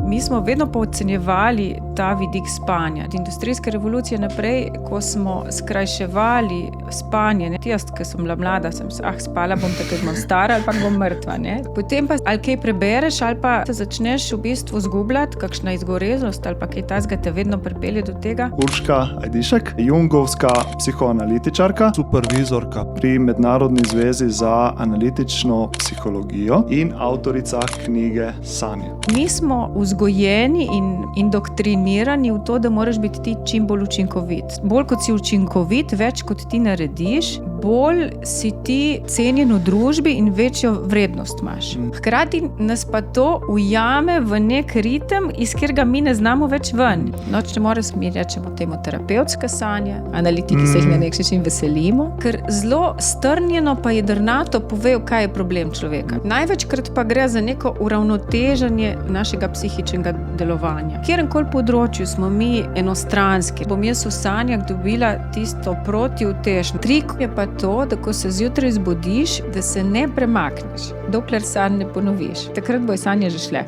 Mi smo vedno podcenjevali ta vidik spanja. Od industrijske revolucije naprej, ko smo skrajševali spanje, ne? Jaz, ki sem bila mlada, sem spala bom tako, bom stara ali pa bom mrtva. Ne? Potem pa ali kaj prebereš ali pa se začneš v bistvu zgubljati, kakšna izgoreznost ali pa kaj tazga te vedno pripelje do tega. Urška Ajdišek, jungovska psihoanalitičarka, supervizorka pri Mednarodni zvezi za analitično psihologijo in avtorica knjige Sanje. Mi smo vzgojeni in indoktrinirani v to, da moraš biti ti čim bolj učinkovit. Bolj kot si učinkovit, več kot ti narediš, bolj si ti cenjen v družbi in večjo vrednost imaš. Hkrati nas pa to ujame v nek ritem, iz katerega mi ne znamo več ven. Če mi rečemo temu terapevtska sanja, analitiki se jih na nek način veselimo, ker zelo strnjeno pa jedrnato povejo, kaj je problem človeka. Največkrat pa gre za neko uravnoteženje našega psihičnega delovanja. Kjerenkoli področju smo mi enostranski. Bom jaz v sanjah dobila tisto protiutež. Trik je pa to, da ko se zjutraj zbudiš, da se ne premakneš, dokler sanj ne ponoviš. Takrat bojo sanje že šle.